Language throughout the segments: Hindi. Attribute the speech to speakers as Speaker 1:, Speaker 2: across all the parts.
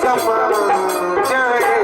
Speaker 1: समा जाए।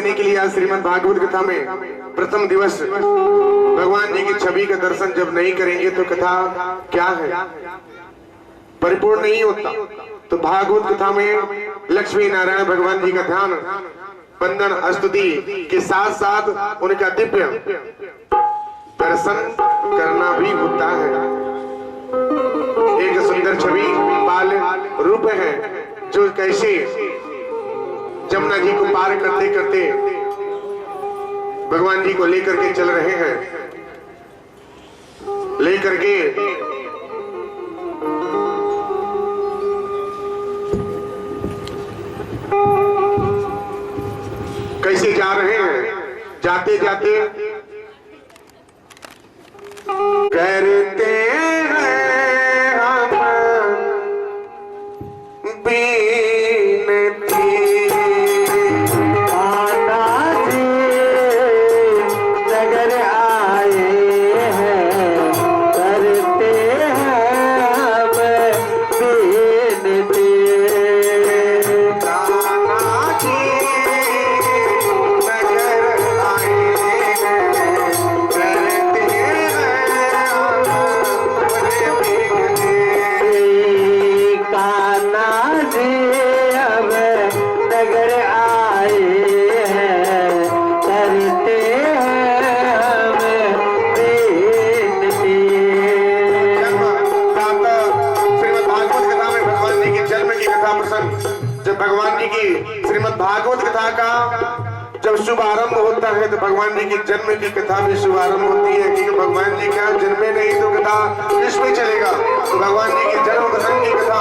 Speaker 1: देने के लिए आज श्रीमद् भागवत कथा में प्रथम दिवस भगवान जी की छवि का दर्शन जब नहीं करेंगे तो कथा क्या है, परिपूर्ण नहीं होता। तो भागवत कथा में लक्ष्मी नारायण भगवान जी का ध्यान वंदन स्तुति के साथ साथ उनका दिव्य दर्शन करना भी होता है। एक सुंदर छवि बाल रूप है जो कैसे जमुना जी को पार करते करते भगवान जी को लेकर के चल रहे हैं, लेकर के कैसे जा रहे हैं, जाते जाते करते हैं हम बीनती आना जी नगर आए हैं, करते हैं हम बीनती आना जी भगवान जी की श्रीमद् भागवत कथा का जब शुभारंभ होता है तो भगवान जी के जन्म की कथा भी शुभारंभ होती है, क्योंकि भगवान जी क्या जन्मे नहीं तो कथा किसमें चलेगा। तो भगवान जी के जन्म प्रसंग की कथा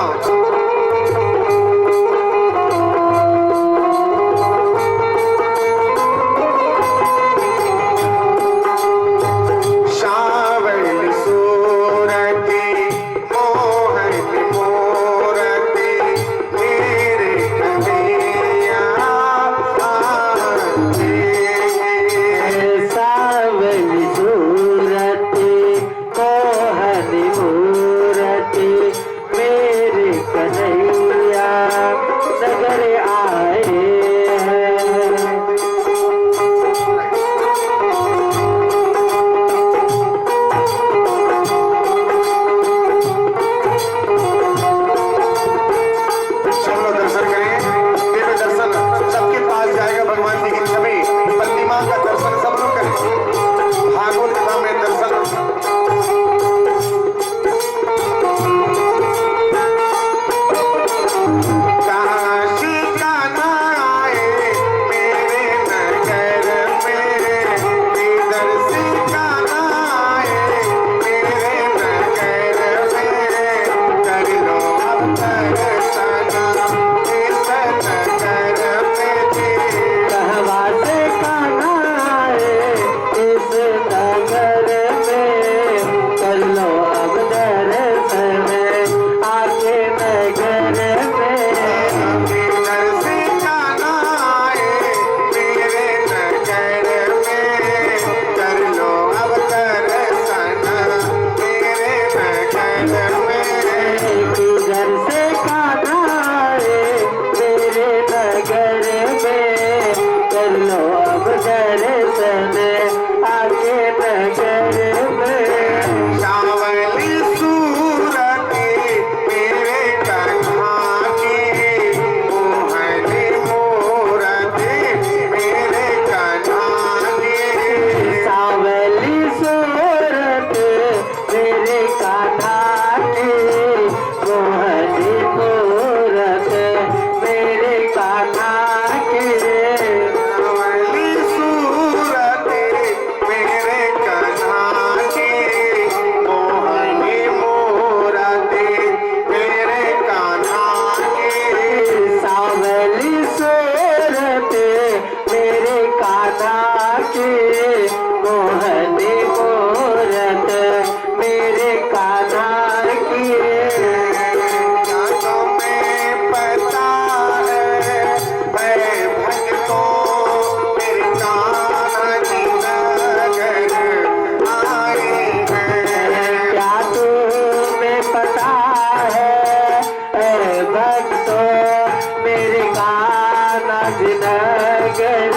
Speaker 2: नगर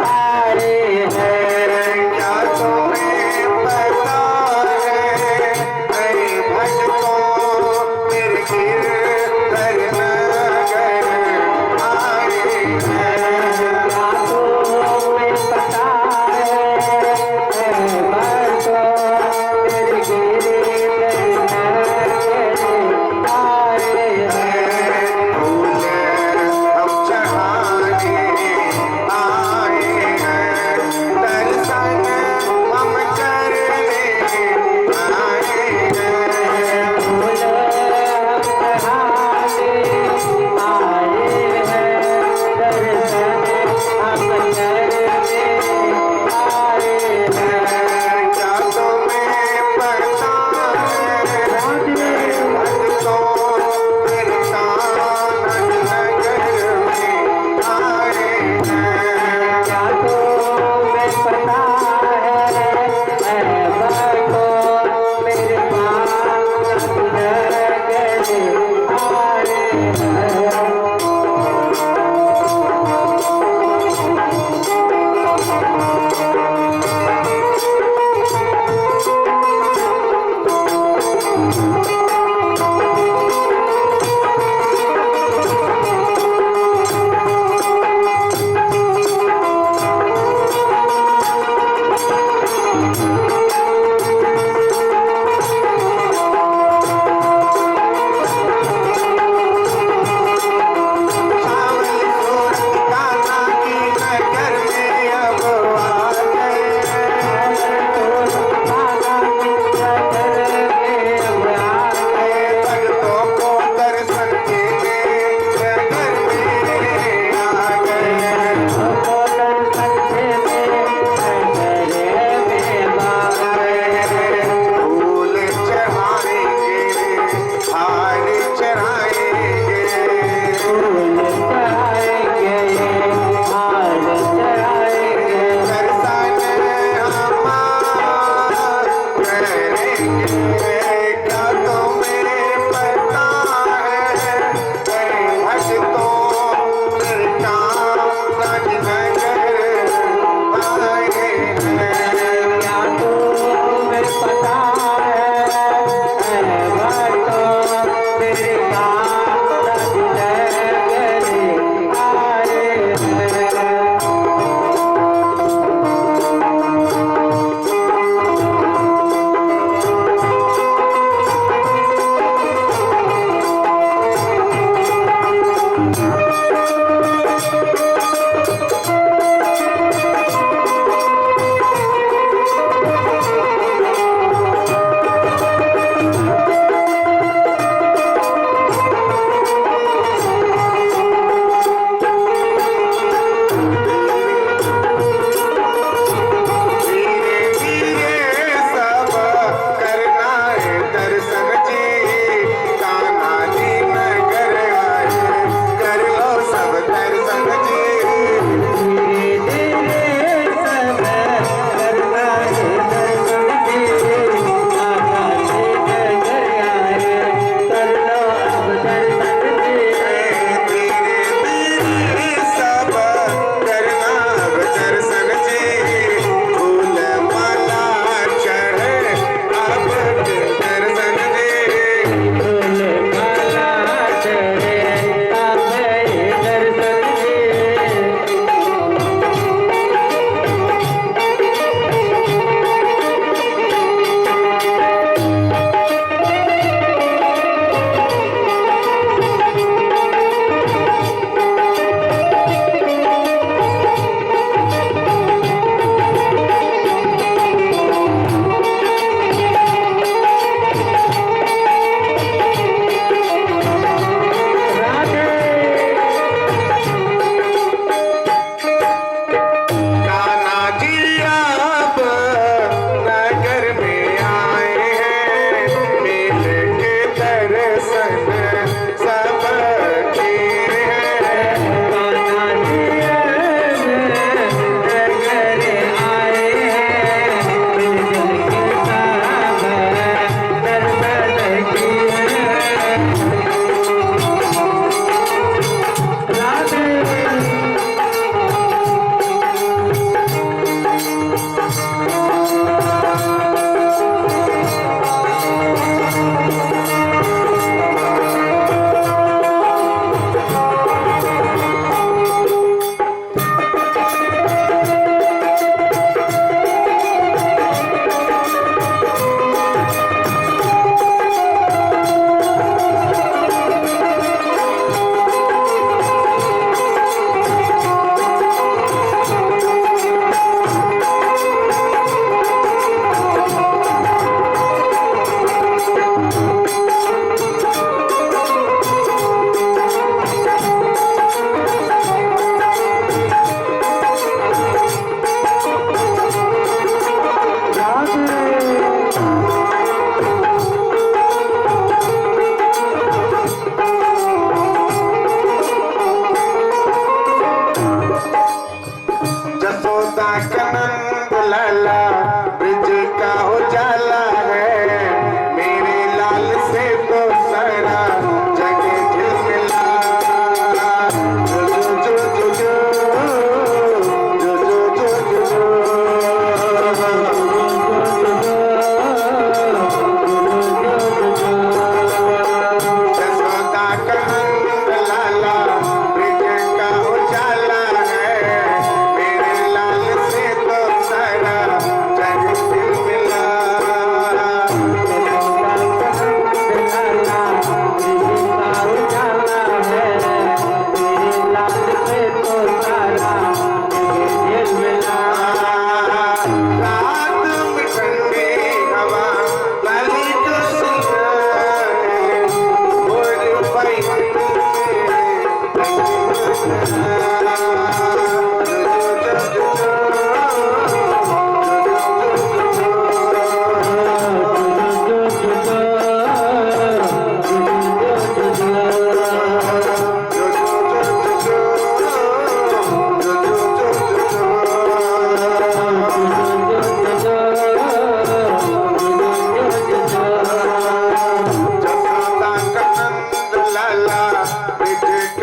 Speaker 2: आए हैं।
Speaker 1: क्या तुम्हें पता है नए भक्तों मेरे गिरधर नगर आए हैं।
Speaker 2: क्या तुम्हें पता है भक्तों मेरे गिरधर नगर आए हैं।
Speaker 1: फूल हम चढ़ाने आए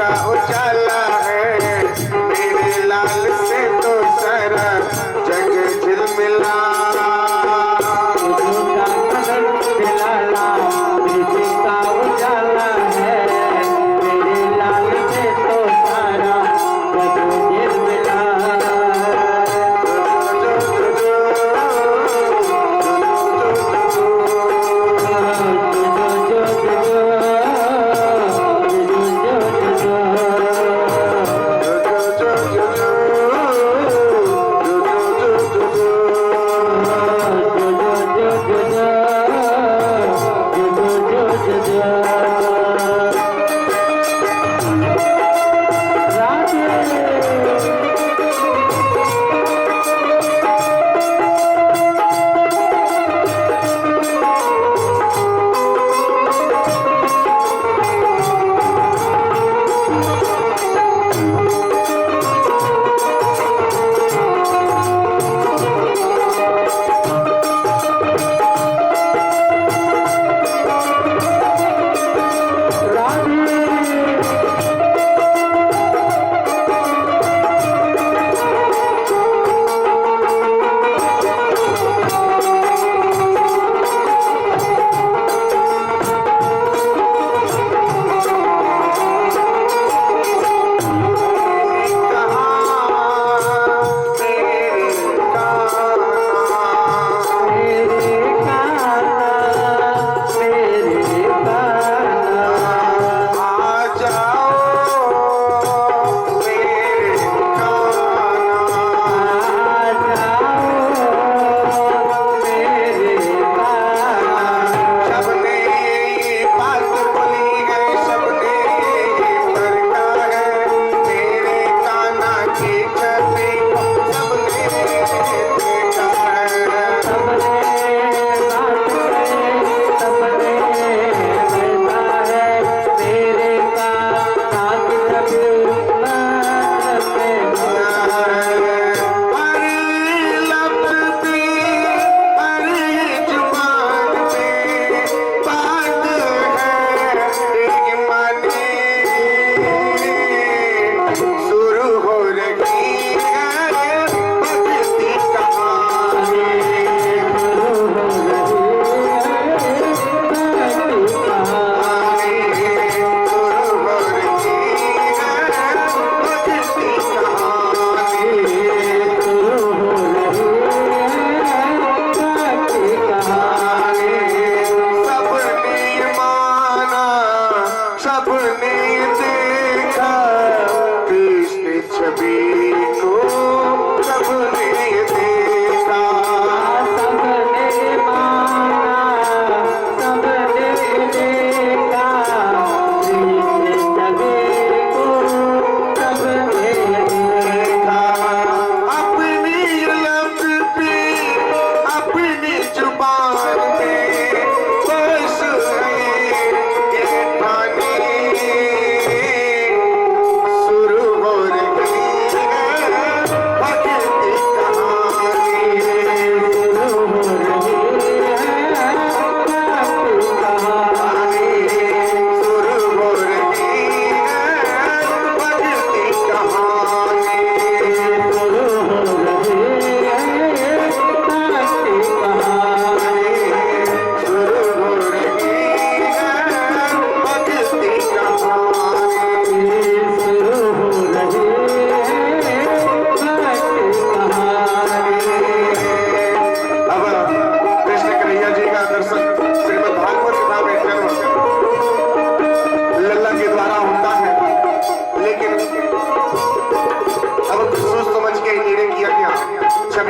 Speaker 1: का उजाला है, मेरे लाल से तो सारा जग झिलमिला।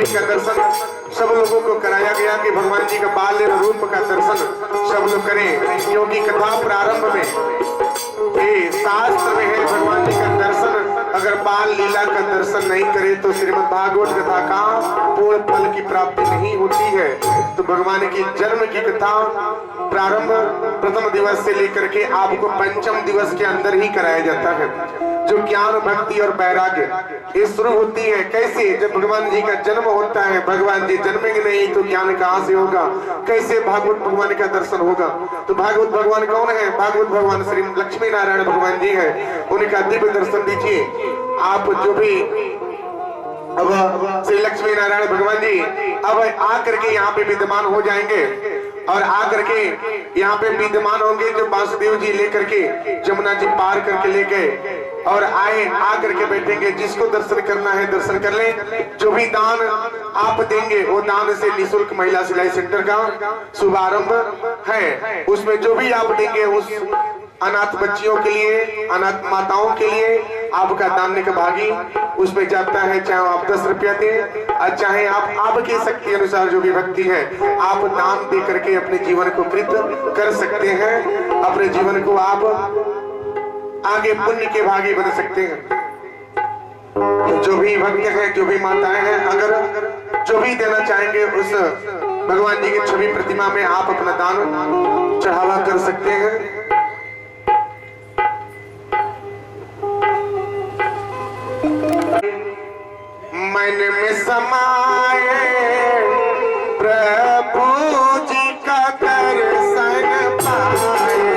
Speaker 1: का दर्शन सब लोगों को कराया गया कि भगवान जी का बाल रूप का दर्शन सब लोग करें, क्योंकि कथा प्रारंभ में ये शास्त्र में है भगवान जी का दर्शन अगर बाल लीला का दर्शन नहीं करे तो श्रीमद् भागवत कथा का पूर्ण फल की प्राप्ति नहीं होती है। तो भगवान की जन्म की कथा प्रारंभ प्रथम दिवस से लेकर के आपको पंचम दिवस के अंदर ही कराया जाता है। जो ज्ञान भक्ति और वैराग्य ये शुरू होती है कैसे? जब भगवान जी का जन्म होता है। भगवान जी जन्मेंगे नहीं तो ज्ञान कहाँ से होगा? कैसे भागवत भगवान का दर्शन होगा? तो भागवत भगवान कौन है? भागवत भगवान श्री लक्ष्मी नारायण भगवान जी है। उनका दिव्य दर्शन दीजिए आप। जो भी अब श्री लक्ष्मी नारायण भगवान जी अब आकर के यहाँ पे विद्यमान हो जाएंगे और आकर के यहाँ पे विद्यमान होंगे। जो वासुदेव जी लेकर के जमुना जी पार करके ले गए और आए, आकर के बैठेंगे। जिसको दर्शन करना है दर्शन कर ले। जो भी दान आप देंगे वो दान से निःशुल्क महिला सिलाई सेंटर का शुभारंभ है। उसमें जो भी आप देंगे उस अनाथ बच्चियों के लिए, अनाथ माताओं के लिए आपका दान का भागी उसमें जाता है। चाहे आप 10 रुपया दें और चाहे आप आपकी शक्ति अनुसार जो भी भक्ति है आप दान दे करके अपने जीवन को कृत कर सकते हैं। अपने जीवन को आप आगे पुण्य के भागी बन सकते हैं। तो जो भी भक्त हैं, जो भी माताएं हैं, अगर जो भी देना चाहेंगे उस भगवान जी की छवि प्रतिमा में आप अपना दान चढ़ावा कर सकते हैं। मन में समाए प्रभु जी का दर्शन पाए।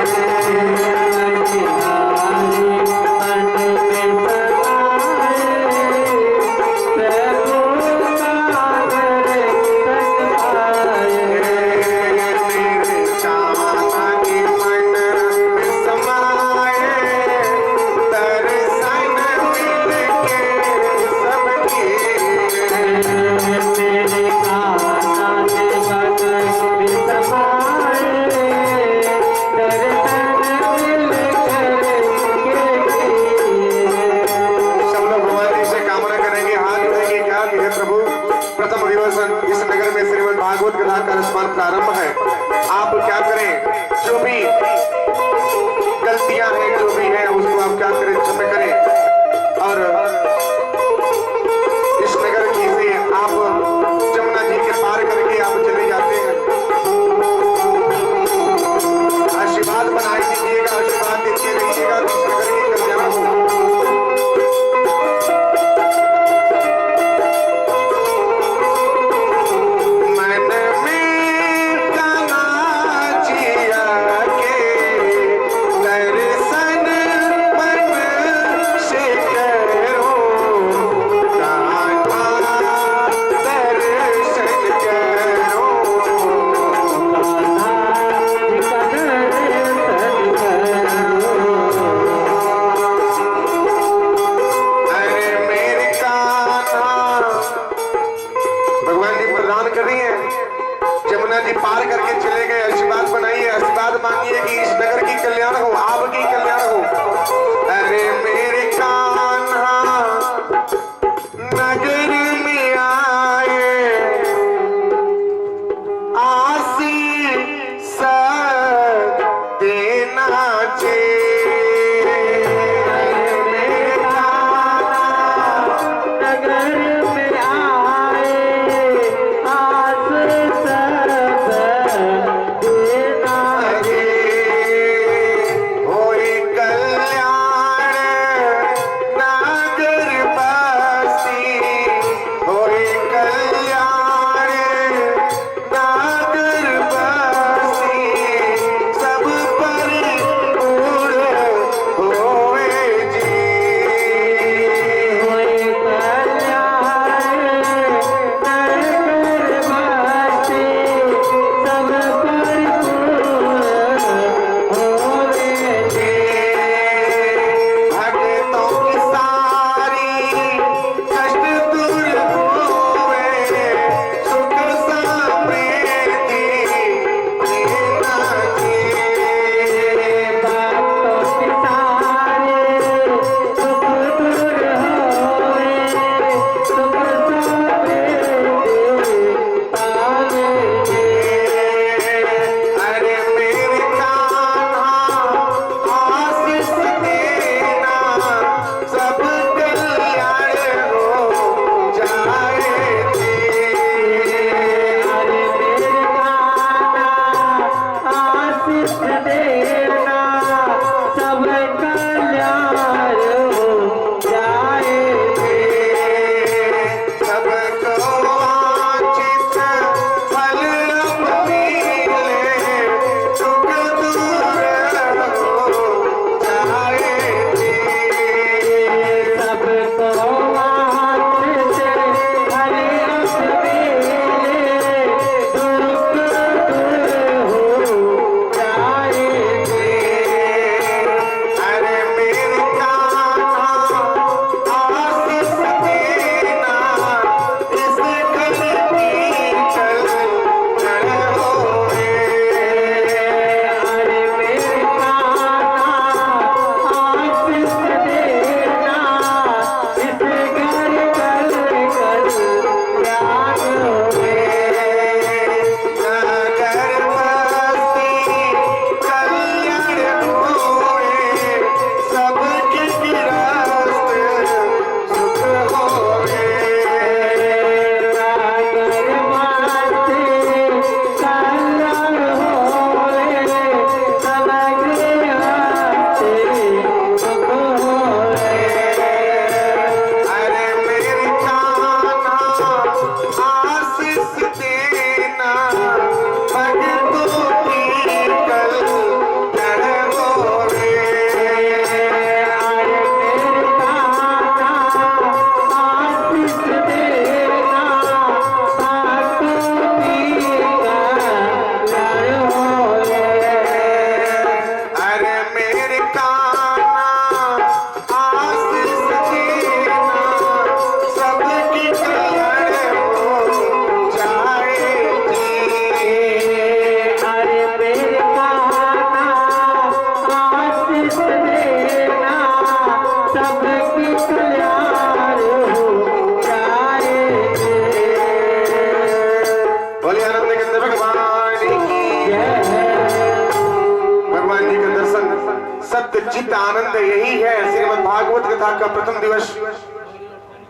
Speaker 1: यही है श्रीमद् भागवत कथा का प्रथम दिवस।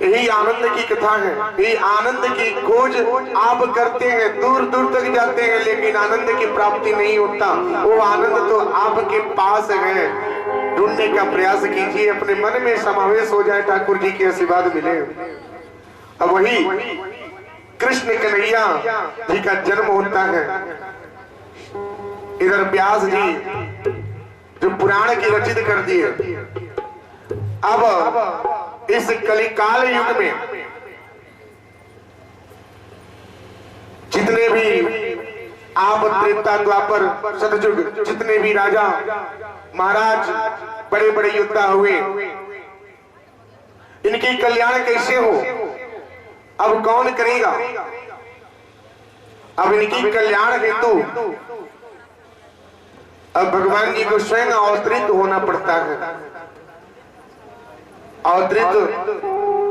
Speaker 1: यही आनंद की कथा है। यही आनंद की खोज आप करते हैं, दूर दूर तक जाते हैं, लेकिन आनंद की प्राप्ति नहीं होता। वो आनंद तो आपके पास है, ढूंढने का प्रयास कीजिए, अपने मन में समावेश हो जाए, ठाकुर जी के आशीर्वाद मिले। अब वही कृष्ण कन्हैया जी का जन्म होता है। इधर व्यास जी जो पुराण की रचित कर दिए, अब इस कलिकाल युग में जितने भी आप त्रेता द्वापर सतयुग जितने भी राजा महाराज बड़े बड़े योद्धा हुए, इनके कल्याण कैसे हो, अब कौन करेगा? अब इनकी कल्याण हेतु अब भगवान जी को स्वयं अवतरित होना पड़ता है, अवतरित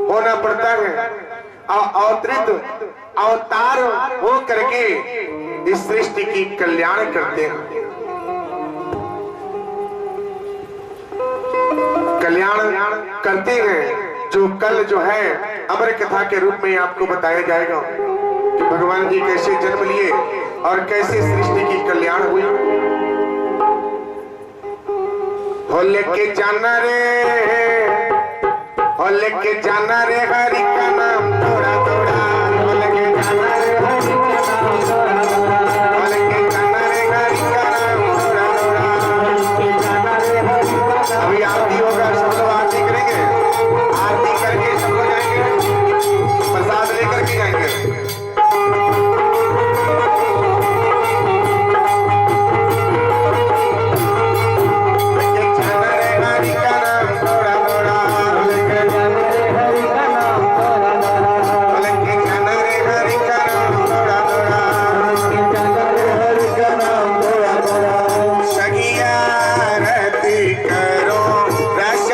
Speaker 1: होना पड़ता है। अवतरित अवतार हो करके इस सृष्टि की कल्याण करते हैं। कल्याण करते हैं जो कल जो है अमर कथा के रूप में आपको बताया जाएगा कि भगवान जी कैसे जन्म लिए और कैसे सृष्टि की कल्याण हुई। हो लेके जाना रे, हो लेके जाना रे हरि का नाम थोड़ा थोड़ा, हो लेके जाना रे हरि का नाम थोड़ा थोड़ा, हो लेके जाना रे हरि का नाम थोड़ा थोड़ा, हो लेके जाना रे हरि का नाम। अभी आरती होगा, सब लोग आरती करेंगे, आरती करके सब लोग जाएंगे, प्रसाद लेकर के जाएंगे। करो रस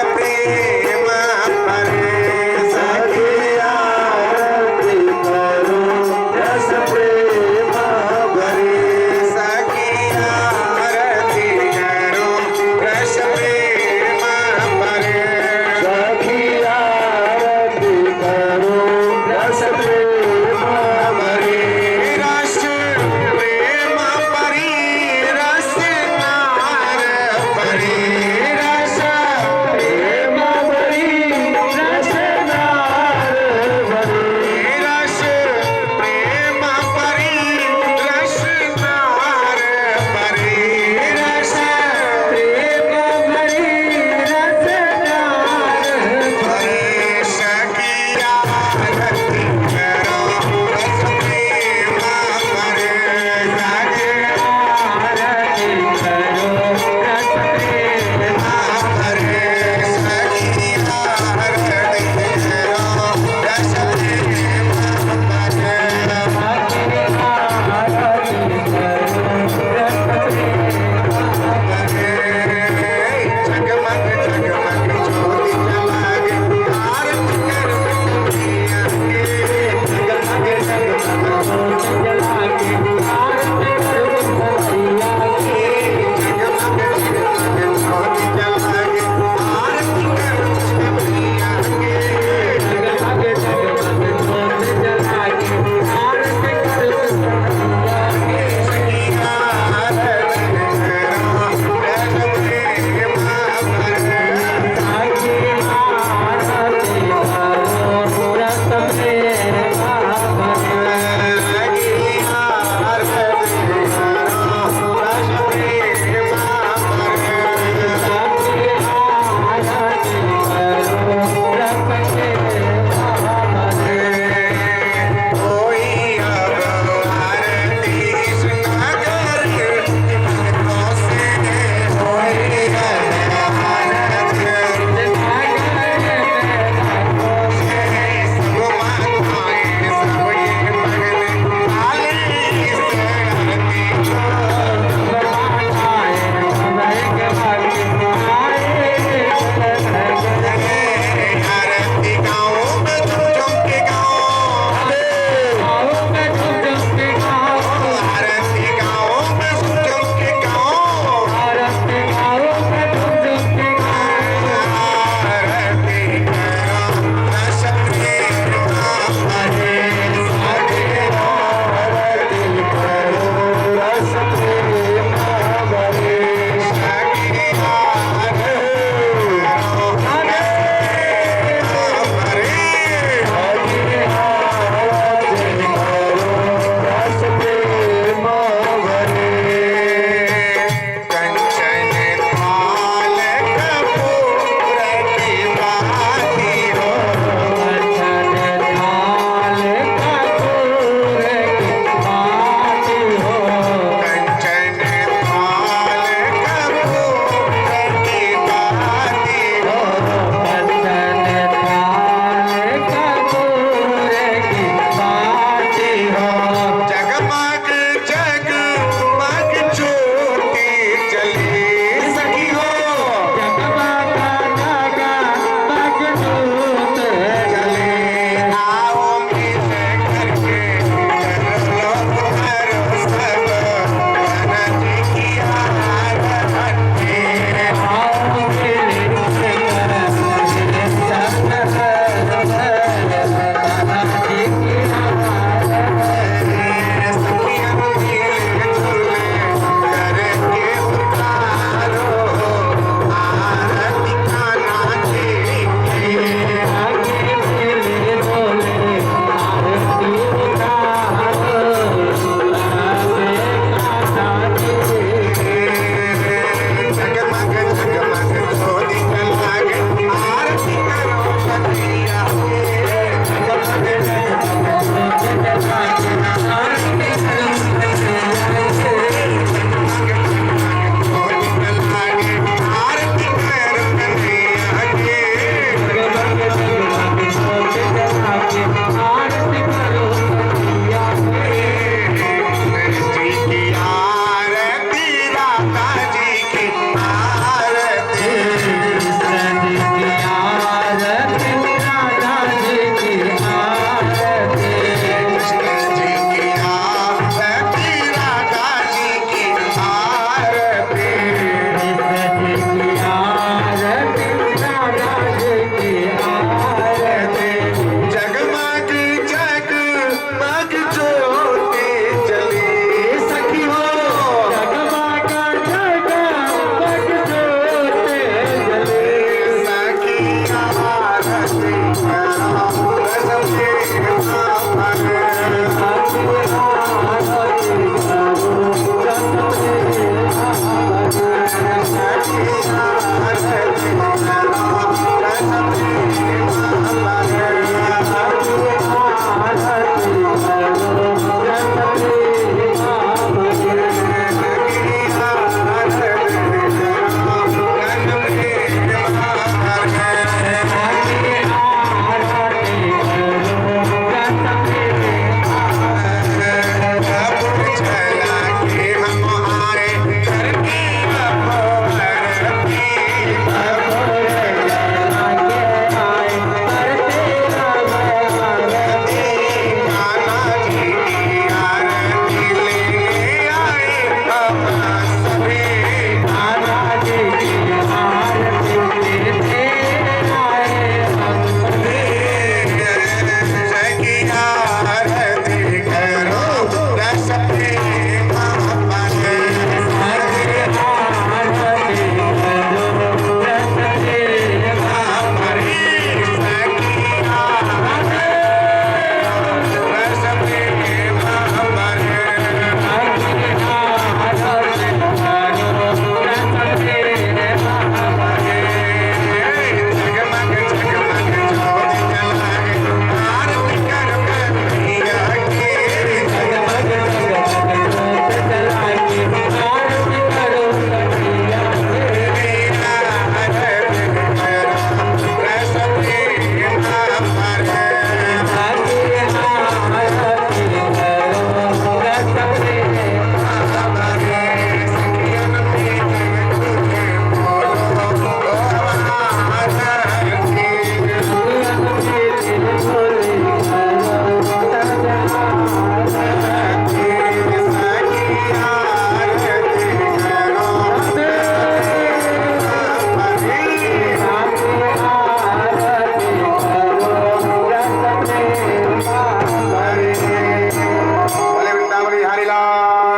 Speaker 1: महाराज